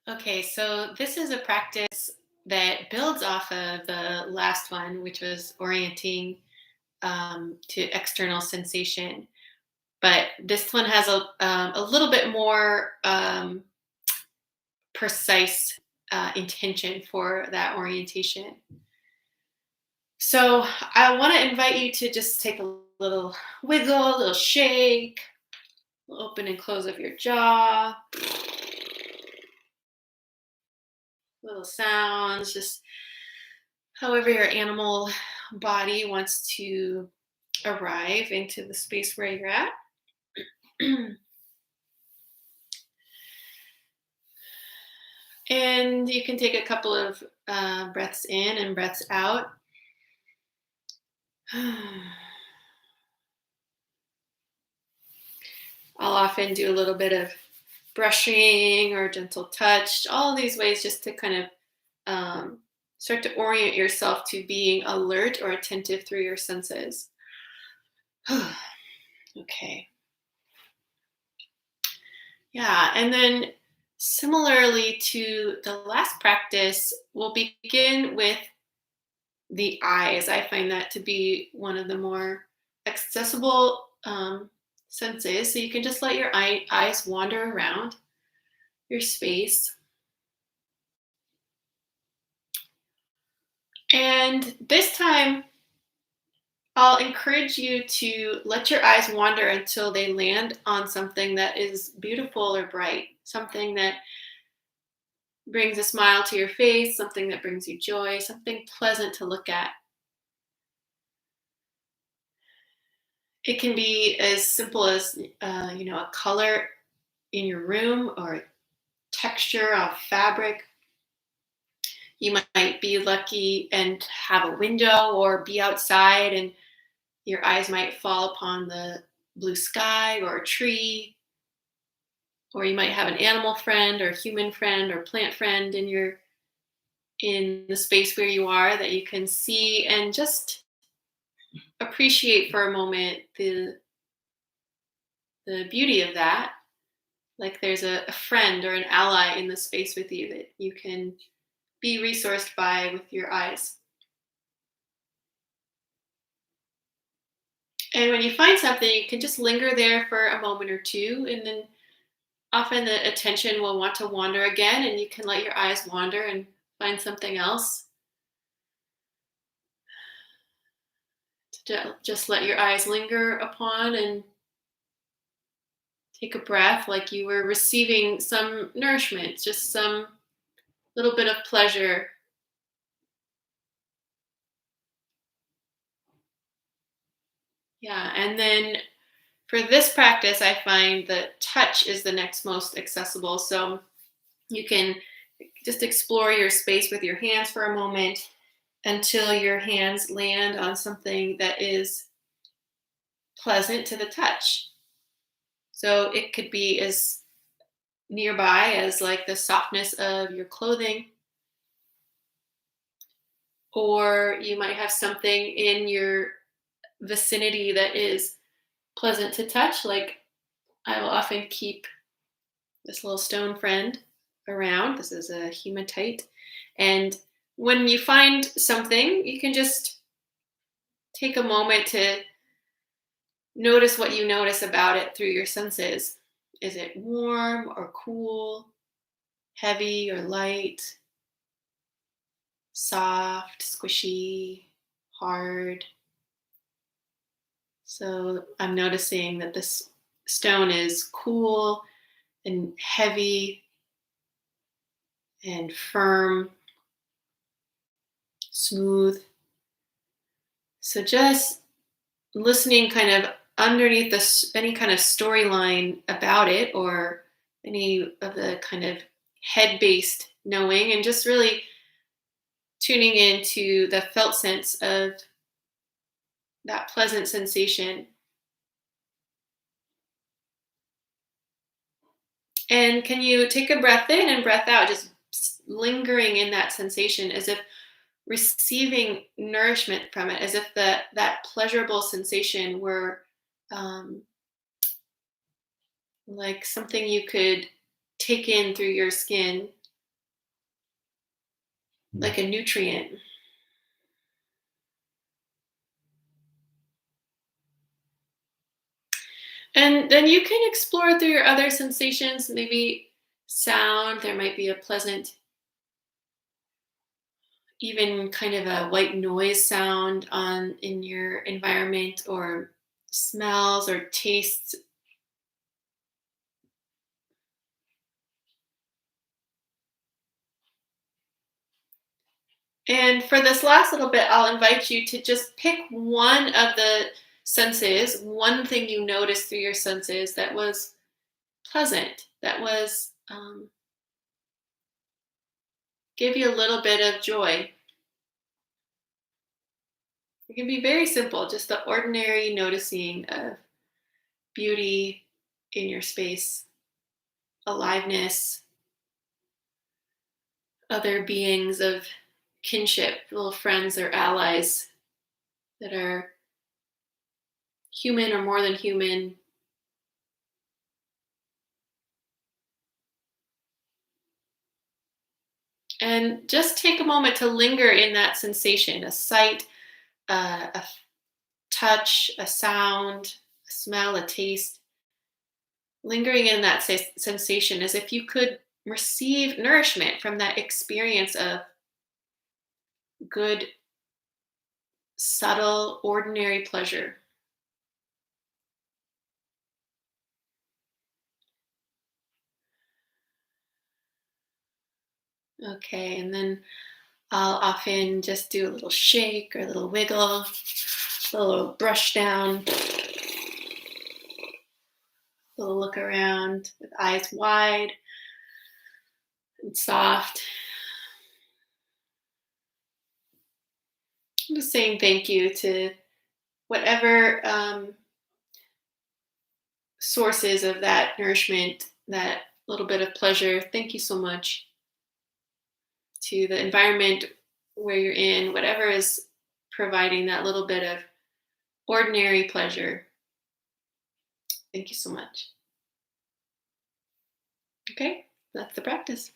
Okay, so this is a practice that builds off of the last one, which was orienting to external sensation. But this one has a little bit more precise intention for that orientation. So I want to invite you to just take a little wiggle, a little shake, open and close of your jaw, little sounds, just however your animal body wants to arrive into the space where you're at. And you can take a couple of breaths in and breaths out. I'll often do a little bit of brushing or gentle touch, all of these ways just to kind of start to orient yourself to being alert or attentive through your senses. Okay. Yeah, and then similarly to the last practice, we'll begin with the eyes. I find that to be one of the more accessible senses. So you can just let your eyes wander around your space. And this time, I'll encourage you to let your eyes wander until they land on something that is beautiful or bright, something that brings a smile to your face, something that brings you joy, something pleasant to look at. It can be as simple as a color in your room or texture of fabric. You might be lucky and have a window or be outside, and your eyes might fall upon the blue sky or a tree. Or you might have an animal friend or human friend or plant friend in the space where you are that you can see and just appreciate for a moment the beauty of that. Like there's a friend or an ally in the space with you that you can be resourced by with your eyes. And when you find something, you can just linger there for a moment or two, and then often the attention will want to wander again, and you can let your eyes wander and find something else. Just let your eyes linger upon and take a breath like you were receiving some nourishment, just some little bit of pleasure. Yeah, and then for this practice, I find that touch is the next most accessible. So you can just explore your space with your hands for a moment until your hands land on something that is pleasant to the touch. So it could be as nearby as like the softness of your clothing, or you might have something in your vicinity that is pleasant to touch. Like I will often keep this little stone friend around. This is a hematite. And when you find something, you can just take a moment to notice what you notice about it through your senses. Is it warm or cool, heavy or light, soft, squishy, hard? So I'm noticing that this stone is cool and heavy and firm, smooth. So just listening kind of underneath this, any kind of storyline about it or any of the kind of head-based knowing, and just really tuning into the felt sense of that pleasant sensation. And can you take a breath in and breath out, just lingering in that sensation as if receiving nourishment from it, as if that pleasurable sensation were um, like something you could take in through your skin, Mm. like a nutrient. And then you can explore through your other sensations, maybe sound. There might be a pleasant, even kind of a white noise sound on in your environment, or smells or tastes. And for this last little bit, I'll invite you to just pick one of the senses, one thing you noticed through your senses that was pleasant, that was give you a little bit of joy. It can be very simple, just the ordinary noticing of beauty in your space, aliveness, other beings of kinship, little friends or allies that are human or more than human. And just take a moment to linger in that sensation, a sight, a touch, a sound, a smell, a taste. Lingering in that sensation as if you could receive nourishment from that experience of good, subtle, ordinary pleasure. Okay, and then I'll often just do a little shake or a little wiggle, a little brush down, a little look around with eyes wide and soft. I'm just saying thank you to whatever sources of that nourishment, that little bit of pleasure. Thank you so much to the environment where you're in, whatever is providing that little bit of ordinary pleasure. Thank you so much. Okay, that's the practice.